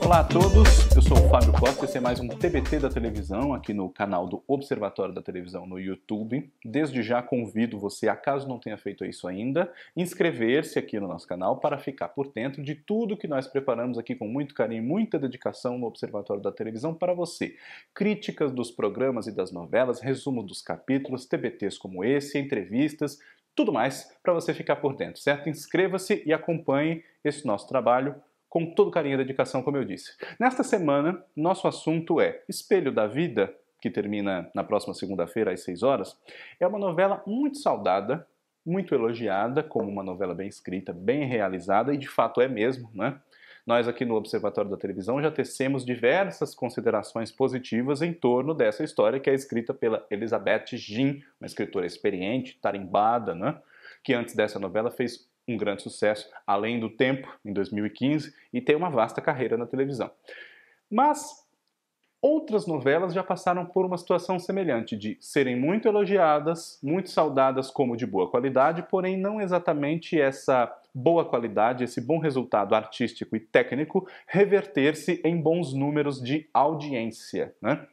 Olá a todos, eu sou o Fábio Costa e esse é mais um TBT da televisão aqui no canal do Observatório da Televisão no YouTube. Desde já convido você, acaso não tenha feito isso ainda, inscrever-se aqui no nosso canal para ficar por dentro de tudo que nós preparamos aqui com muito carinho e muita dedicação no Observatório da Televisão para você. Críticas dos programas e das novelas, resumo dos capítulos, TBTs como esse, entrevistas, tudo mais para você ficar por dentro, certo? Inscreva-se e acompanhe esse nosso trabalho com todo carinho e dedicação, como eu disse. Nesta semana, nosso assunto é Espelho da Vida, que termina na próxima segunda-feira às 6 horas. É uma novela muito saudada, muito elogiada, como uma novela bem escrita, bem realizada, e de fato é mesmo, né? Nós aqui no Observatório da Televisão já tecemos diversas considerações positivas em torno dessa história, que é escrita pela Elizabeth Jean, uma escritora experiente, tarimbada, né? Que antes dessa novela fez um grande sucesso, Além do Tempo, em 2015, e tem uma vasta carreira na televisão. Mas outras novelas já passaram por uma situação semelhante, de serem muito elogiadas, muito saudadas como de boa qualidade, porém não exatamente essa boa qualidade, esse bom resultado artístico e técnico reverter-se em bons números de audiência, né?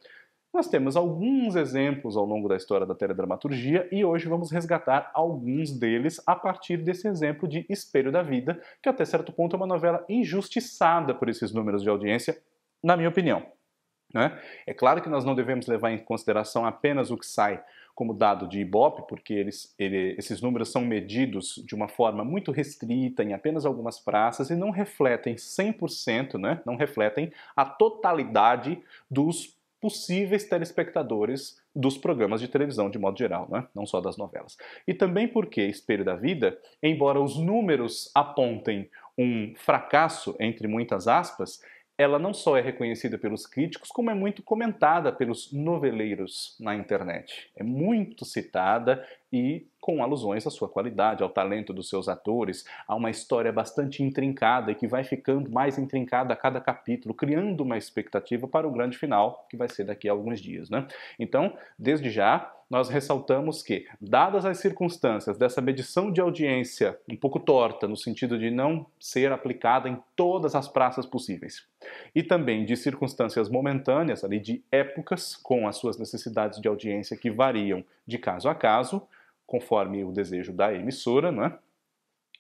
Nós temos alguns exemplos ao longo da história da teledramaturgia e hoje vamos resgatar alguns deles a partir desse exemplo de Espelho da Vida, que até certo ponto é uma novela injustiçada por esses números de audiência, na minha opinião, né? É claro que nós não devemos levar em consideração apenas o que sai como dado de Ibope, porque esses números são medidos de uma forma muito restrita em apenas algumas praças e não refletem 100%, né? Não refletem a totalidade dos possíveis telespectadores dos programas de televisão de modo geral, né? Não só das novelas. E também porque Espelho da Vida, embora os números apontem um fracasso, entre muitas aspas, ela não só é reconhecida pelos críticos, como é muito comentada pelos noveleiros na internet. É muito citada e com alusões à sua qualidade, ao talento dos seus atores, a uma história bastante intrincada e que vai ficando mais intrincada a cada capítulo, criando uma expectativa para o grande final, que vai ser daqui a alguns dias, né? Então, desde já, nós ressaltamos que, dadas as circunstâncias dessa medição de audiência um pouco torta, no sentido de não ser aplicada em todas as praças possíveis, e também de circunstâncias momentâneas, ali, de épocas, com as suas necessidades de audiência que variam de caso a caso, conforme o desejo da emissora, né?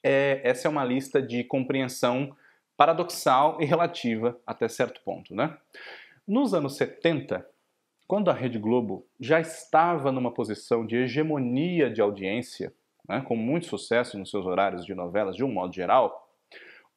Essa é uma lista de compreensão paradoxal e relativa até certo ponto, né? Nos anos 70, quando a Rede Globo já estava numa posição de hegemonia de audiência, né, com muito sucesso nos seus horários de novelas de um modo geral,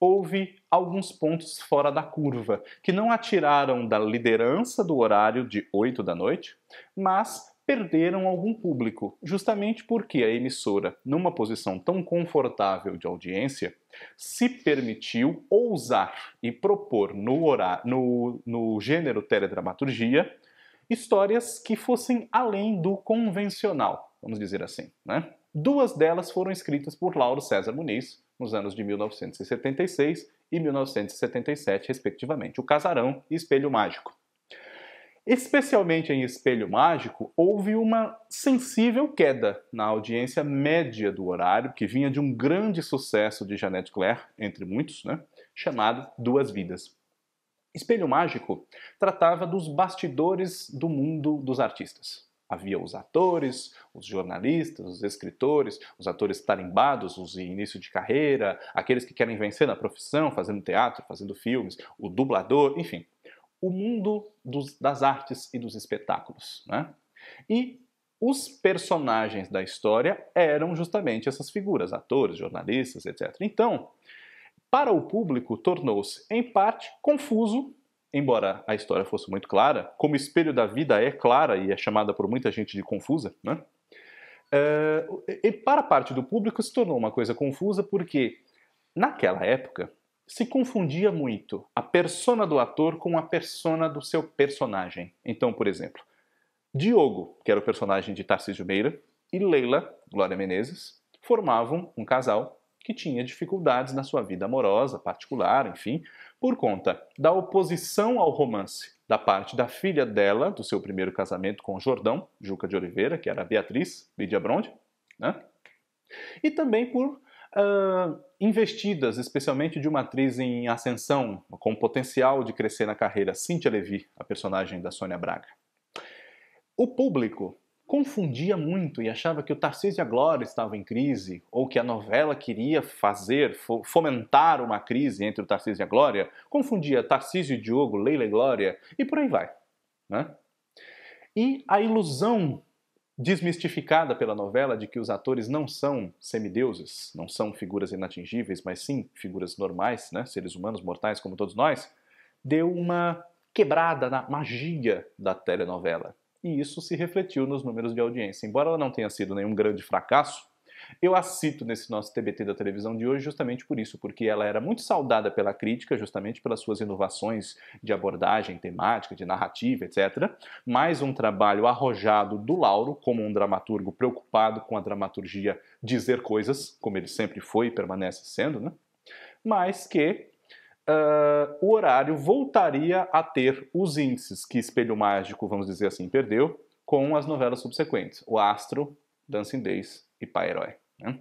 houve alguns pontos fora da curva, que não atiraram da liderança do horário de 8 da noite, mas perderam algum público, justamente porque a emissora, numa posição tão confortável de audiência, se permitiu ousar e propor no gênero teledramaturgia histórias que fossem além do convencional, vamos dizer assim, né? Duas delas foram escritas por Lauro César Muniz, nos anos de 1976 e 1977, respectivamente, O Casarão e Espelho Mágico. Especialmente em Espelho Mágico, houve uma sensível queda na audiência média do horário, que vinha de um grande sucesso de Jeanette Claire, entre muitos, né, chamado Duas Vidas. Espelho Mágico tratava dos bastidores do mundo dos artistas. Havia os atores, os jornalistas, os escritores, os atores tarimbados, os em início de carreira, aqueles que querem vencer na profissão, fazendo teatro, fazendo filmes, o dublador, enfim. O mundo das artes e dos espetáculos, né? E os personagens da história eram justamente essas figuras, atores, jornalistas, etc. Então, para o público, tornou-se, em parte, confuso, embora a história fosse muito clara, como Espelho da Vida é clara e é chamada por muita gente de confusa, né? E para parte do público se tornou uma coisa confusa porque, naquela época, se confundia muito a persona do ator com a persona do seu personagem. Então, por exemplo, Diogo, que era o personagem de Tarcísio Meira, e Leila, Glória Menezes, formavam um casal que tinha dificuldades na sua vida amorosa, particular, enfim, por conta da oposição ao romance da parte da filha dela, do seu primeiro casamento com o Jordão, Juca de Oliveira, que era a Beatriz, Lídia Bronde, né? E também por investidas, especialmente de uma atriz em ascensão, com potencial de crescer na carreira, Cíntia Levi, a personagem da Sônia Braga. O público confundia muito e achava que o Tarcísio e a Glória estavam em crise, ou que a novela queria fomentar uma crise entre o Tarcísio e a Glória, confundia Tarcísio e Diogo, Leila e Glória, e por aí vai, né? E a ilusão desmistificada pela novela de que os atores não são semideuses, não são figuras inatingíveis, mas sim figuras normais, né? Seres humanos mortais como todos nós, deu uma quebrada na magia da telenovela. E isso se refletiu nos números de audiência. Embora ela não tenha sido nenhum grande fracasso, eu a cito nesse nosso TBT da televisão de hoje justamente por isso, porque ela era muito saudada pela crítica, justamente pelas suas inovações de abordagem temática, de narrativa, etc. Mais um trabalho arrojado do Lauro, como um dramaturgo preocupado com a dramaturgia dizer coisas, como ele sempre foi e permanece sendo, né? Mas que o horário voltaria a ter os índices que Espelho Mágico, vamos dizer assim, perdeu com as novelas subsequentes, O Astro, Dancing Days e Pai Herói. Né?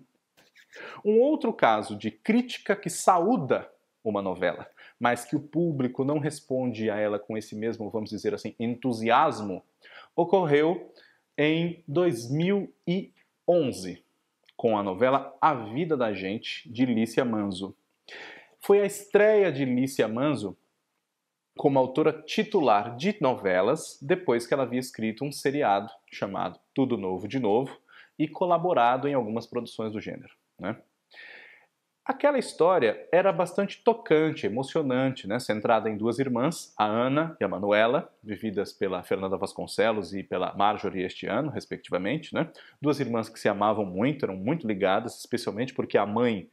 Um outro caso de crítica que saúda uma novela, mas que o público não responde a ela com esse mesmo, vamos dizer assim, entusiasmo, ocorreu em 2011, com a novela A Vida da Gente, de Lícia Manzo. Foi a estreia de Lícia Manzo como autora titular de novelas, depois que ela havia escrito um seriado chamado Tudo Novo de Novo e colaborado em algumas produções do gênero, né? Aquela história era bastante tocante, emocionante, né? Centrada em duas irmãs, a Ana e a Manuela, vividas pela Fernanda Vasconcelos e pela Marjorie este ano, respectivamente, né? Duas irmãs que se amavam muito, eram muito ligadas, especialmente porque a mãe,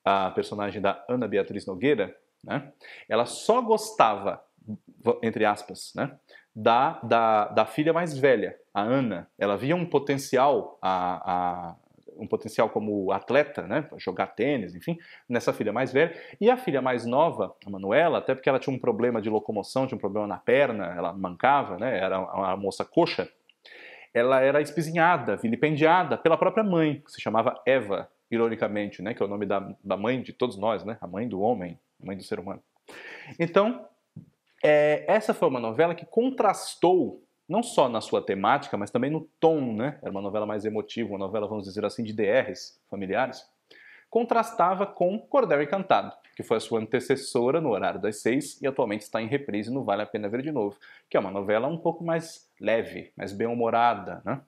a personagem da Ana Beatriz Nogueira, né, ela só gostava, entre aspas, né, da filha mais velha, a Ana. Ela via um potencial, um potencial como atleta, né, jogar tênis, enfim, nessa filha mais velha. E a filha mais nova, a Manuela, até porque ela tinha um problema de locomoção, tinha um problema na perna, ela mancava, né, era uma moça coxa, ela era espizinhada, vilipendiada pela própria mãe, que se chamava Eva, ironicamente, né, que é o nome da mãe de todos nós, né, a mãe do homem, a mãe do ser humano. Então, essa foi uma novela que contrastou, não só na sua temática, mas também no tom, né, era uma novela mais emotiva, uma novela, vamos dizer assim, de DRs familiares, contrastava com Cordel e Cantado, que foi a sua antecessora no horário das 6 e atualmente está em reprise no Vale a Pena Ver de Novo, que é uma novela um pouco mais leve, mais bem-humorada, né?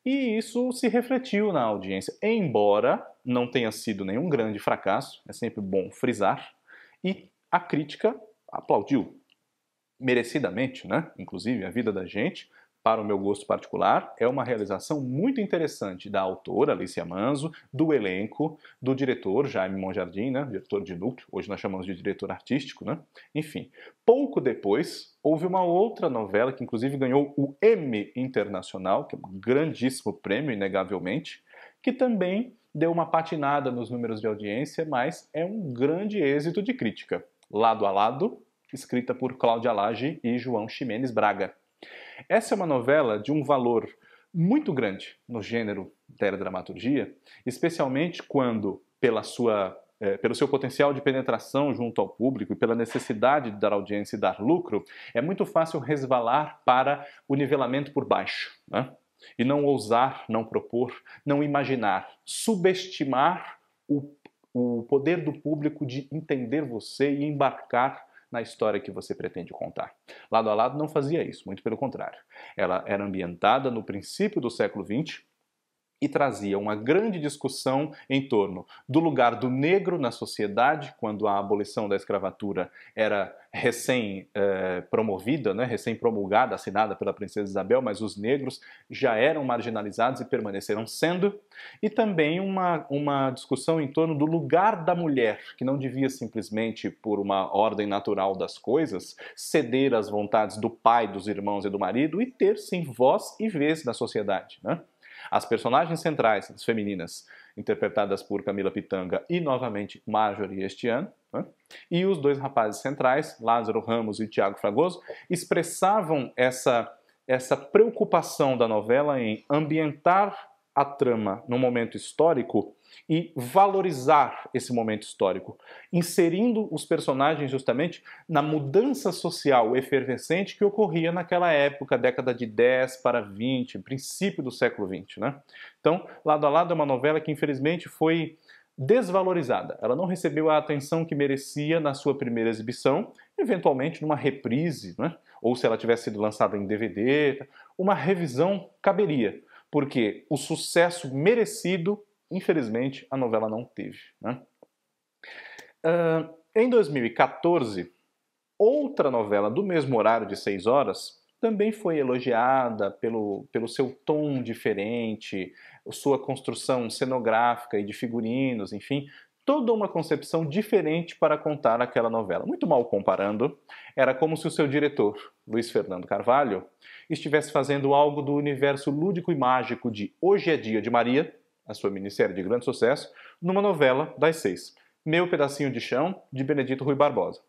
E isso se refletiu na audiência, embora não tenha sido nenhum grande fracasso, é sempre bom frisar, e a crítica aplaudiu, merecidamente, né? Inclusive, A Vida da Gente, para o meu gosto particular, é uma realização muito interessante da autora, Alicia Manzo, do elenco, do diretor, Jaime Monjardim, né? Diretor de núcleo, hoje nós chamamos de diretor artístico, né? Enfim, pouco depois, houve uma outra novela que inclusive ganhou o Emmy Internacional, que é um grandíssimo prêmio, inegavelmente, que também deu uma patinada nos números de audiência, mas é um grande êxito de crítica. Lado a Lado, escrita por Cláudia Lage e João Ximenes Braga. Essa é uma novela de um valor muito grande no gênero teledramaturgia, especialmente quando, pelo seu potencial de penetração junto ao público e pela necessidade de dar audiência e dar lucro, é muito fácil resvalar para o nivelamento por baixo, né? E não ousar, não propor, não imaginar, subestimar o poder do público de entender você e embarcar na história que você pretende contar. Lado a Lado não fazia isso, muito pelo contrário. Ela era ambientada no princípio do século XX e trazia uma grande discussão em torno do lugar do negro na sociedade, quando a abolição da escravatura era recém-promovida, né, recém-promulgada, assinada pela princesa Isabel, mas os negros já eram marginalizados e permaneceram sendo, e também uma discussão em torno do lugar da mulher, que não devia simplesmente, por uma ordem natural das coisas, ceder às vontades do pai, dos irmãos e do marido, e ter, sim, voz e vez na sociedade, né? As personagens centrais, as femininas, interpretadas por Camila Pitanga e, novamente, Marjorie este ano, né? E os dois rapazes centrais, Lázaro Ramos e Tiago Fragoso, expressavam essa preocupação da novela em ambientar a trama num momento histórico e valorizar esse momento histórico, inserindo os personagens justamente na mudança social efervescente que ocorria naquela época, década de 10 para 20, princípio do século 20, né? Então, Lado a Lado é uma novela que infelizmente foi desvalorizada. Ela não recebeu a atenção que merecia na sua primeira exibição, eventualmente numa reprise, né? Ou se ela tivesse sido lançada em DVD, uma revisão caberia, porque o sucesso merecido, infelizmente, a novela não teve, né? Em 2014, outra novela do mesmo horário de 6 horas também foi elogiada pelo seu tom diferente, sua construção cenográfica e de figurinos, enfim, toda uma concepção diferente para contar aquela novela. Muito mal comparando, era como se o seu diretor, Luiz Fernando Carvalho, estivesse fazendo algo do universo lúdico e mágico de Hoje é Dia de Maria, a sua minissérie de grande sucesso, numa novela das 6, Meu Pedacinho de Chão, de Benedito Rui Barbosa.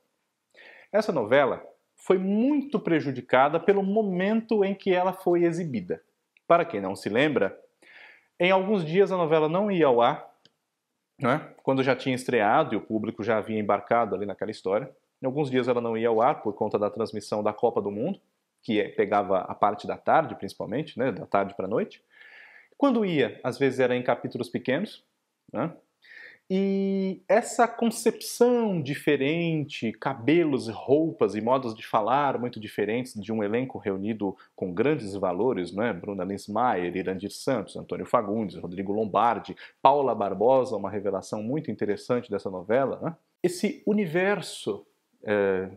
Essa novela foi muito prejudicada pelo momento em que ela foi exibida. Para quem não se lembra, em alguns dias a novela não ia ao ar, né? Quando já tinha estreado e o público já havia embarcado ali naquela história. Em alguns dias ela não ia ao ar por conta da transmissão da Copa do Mundo, que pegava a parte da tarde, principalmente, né? Da tarde para a noite. Quando ia, às vezes era em capítulos pequenos, né? E essa concepção diferente, cabelos, roupas e modos de falar muito diferentes de um elenco reunido com grandes valores, né? Bruna Linsmeyer, Irandir Santos, Antônio Fagundes, Rodrigo Lombardi, Paula Barbosa, uma revelação muito interessante dessa novela, né? Esse universo,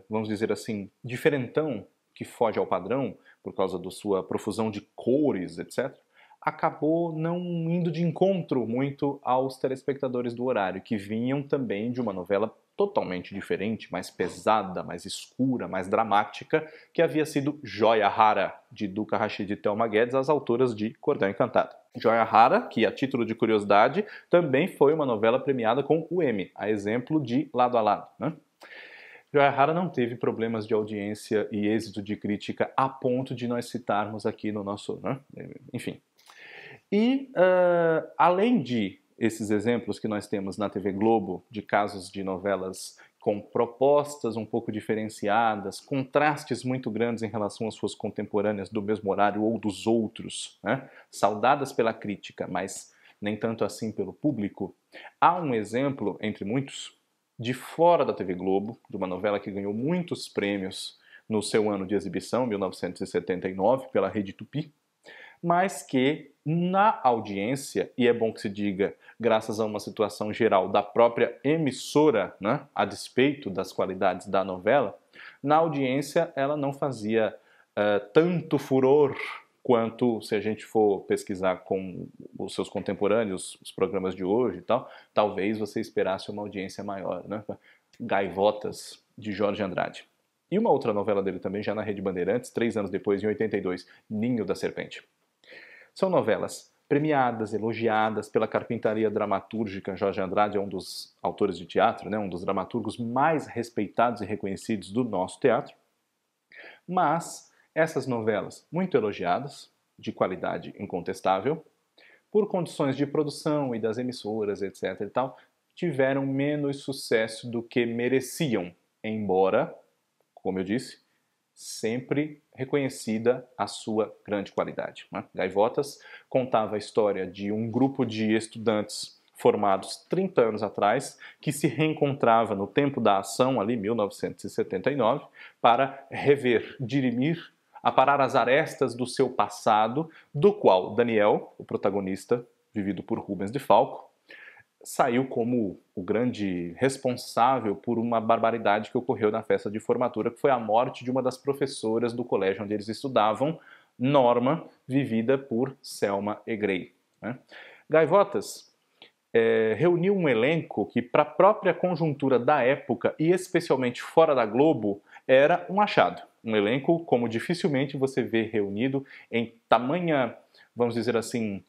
vamos dizer assim, diferentão, que foge ao padrão por causa da sua profusão de cores, etc., acabou não indo de encontro muito aos telespectadores do horário, que vinham também de uma novela totalmente diferente, mais pesada, mais escura, mais dramática, que havia sido Joia Rara, de Duca Rachid e Thelma Guedes, as autoras de Cordão Encantado. Joia Rara, que a título de curiosidade, também foi uma novela premiada com o Emmy, a exemplo de Lado a Lado, né? Joia Rara não teve problemas de audiência e êxito de crítica a ponto de nós citarmos aqui no nosso... né? Enfim. E, além de esses exemplos que nós temos na TV Globo, de casos de novelas com propostas um pouco diferenciadas, contrastes muito grandes em relação às suas contemporâneas do mesmo horário ou dos outros, né? Saudadas pela crítica, mas nem tanto assim pelo público, há um exemplo, entre muitos, de fora da TV Globo, de uma novela que ganhou muitos prêmios no seu ano de exibição, 1979, pela Rede Tupi, mas que na audiência, e é bom que se diga, graças a uma situação geral da própria emissora, né, a despeito das qualidades da novela, na audiência ela não fazia tanto furor quanto se a gente for pesquisar com os seus contemporâneos, os programas de hoje e tal, talvez você esperasse uma audiência maior, né? Gaivotas, de Jorge Andrade. E uma outra novela dele também, já na Rede Bandeirantes, 3 anos depois, em 82, Ninho da Serpente. São novelas premiadas, elogiadas pela carpintaria dramatúrgica. Jorge Andrade é um dos autores de teatro, né? Um dos dramaturgos mais respeitados e reconhecidos do nosso teatro. Mas essas novelas, muito elogiadas, de qualidade incontestável, por condições de produção e das emissoras, etc. e tal, tiveram menos sucesso do que mereciam, embora, como eu disse, sempre reconhecida a sua grande qualidade, né? Gaivotas contava a história de um grupo de estudantes formados 30 anos atrás, que se reencontrava no tempo da ação, ali 1979, para rever, dirimir, aparar as arestas do seu passado, do qual Daniel, o protagonista, vivido por Rubens de Falco, saiu como o grande responsável por uma barbaridade que ocorreu na festa de formatura, que foi a morte de uma das professoras do colégio onde eles estudavam, Norma, vivida por Selma Egrey, né? Gaivotas reuniu um elenco que, para a própria conjuntura da época, e especialmente fora da Globo, era um achado. Um elenco como dificilmente você vê reunido em tamanha, vamos dizer assim,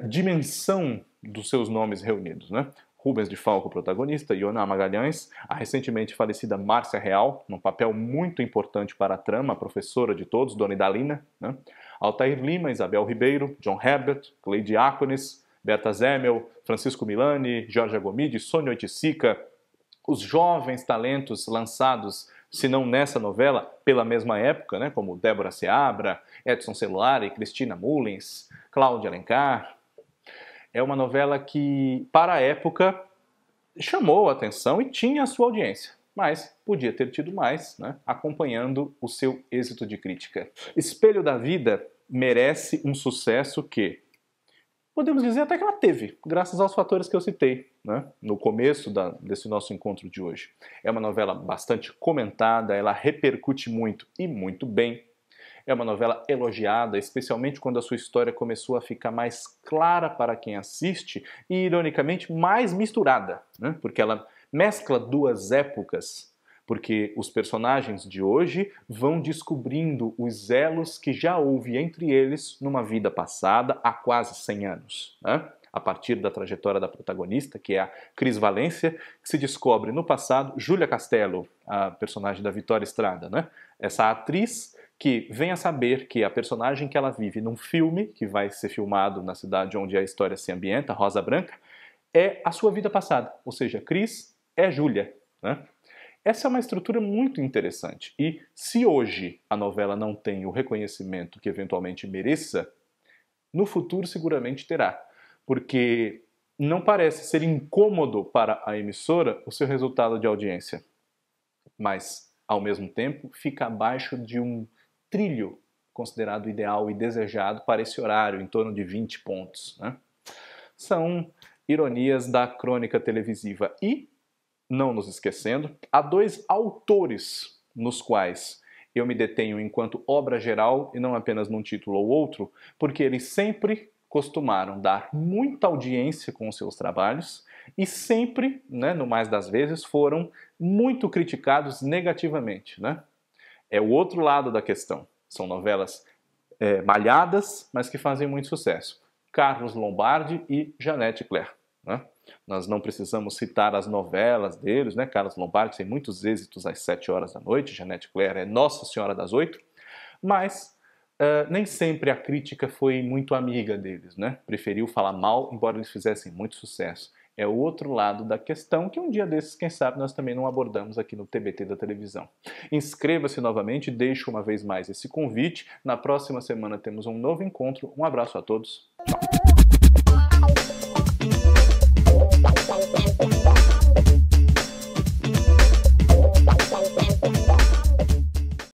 dimensão dos seus nomes reunidos, né? Rubens de Falco, protagonista, Ioná Magalhães, a recentemente falecida Márcia Real, num papel muito importante para a trama, a professora de todos, Dona Idalina, né? Altair Lima, Isabel Ribeiro, John Herbert, Cleide Diáconis, Berta Zemmel, Francisco Milani, Jorge Agomidi, Sônia Oiticica, os jovens talentos lançados, se não nessa novela, pela mesma época, né, como Débora Seabra, Edson Celulari, Cristina Mullins, Cláudia Alencar. É uma novela que, para a época, chamou a atenção e tinha a sua audiência, mas podia ter tido mais, né, acompanhando o seu êxito de crítica. Espelho da Vida merece um sucesso que podemos dizer até que ela teve, graças aos fatores que eu citei, né, no começo desse nosso encontro de hoje. É uma novela bastante comentada, ela repercute muito e muito bem. É uma novela elogiada, especialmente quando a sua história começou a ficar mais clara para quem assiste e, ironicamente, mais misturada, né, porque ela mescla duas épocas, porque os personagens de hoje vão descobrindo os elos que já houve entre eles numa vida passada há quase 100 anos, né? A partir da trajetória da protagonista, que é a Cris Valência, que se descobre no passado Júlia Castelo, a personagem da Vitória Estrada, né? Essa atriz que vem a saber que a personagem que ela vive num filme, que vai ser filmado na cidade onde a história se ambienta, Rosa Branca, é a sua vida passada, ou seja, Cris é Júlia, né? Essa é uma estrutura muito interessante e se hoje a novela não tem o reconhecimento que eventualmente mereça, no futuro seguramente terá, porque não parece ser incômodo para a emissora o seu resultado de audiência, mas ao mesmo tempo fica abaixo de um trilho considerado ideal e desejado para esse horário, em torno de 20 pontos, né? São ironias da crônica televisiva e, não nos esquecendo, há dois autores nos quais eu me detenho enquanto obra geral e não apenas num título ou outro, porque eles sempre costumaram dar muita audiência com os seus trabalhos e sempre, né, no mais das vezes, foram muito criticados negativamente, né? É o outro lado da questão. São novelas malhadas, mas que fazem muito sucesso. Carlos Lombardi e Janete Claire, né? Nós não precisamos citar as novelas deles, né? Carlos Lombardi tem muitos êxitos às 7 horas da noite, Janete Claire é Nossa Senhora das 8, mas nem sempre a crítica foi muito amiga deles, né? Preferiu falar mal, embora eles fizessem muito sucesso. É o outro lado da questão que um dia desses, quem sabe, nós também não abordamos aqui no TBT da televisão. Inscreva-se novamente, deixo uma vez mais esse convite. Na próxima semana temos um novo encontro. Um abraço a todos.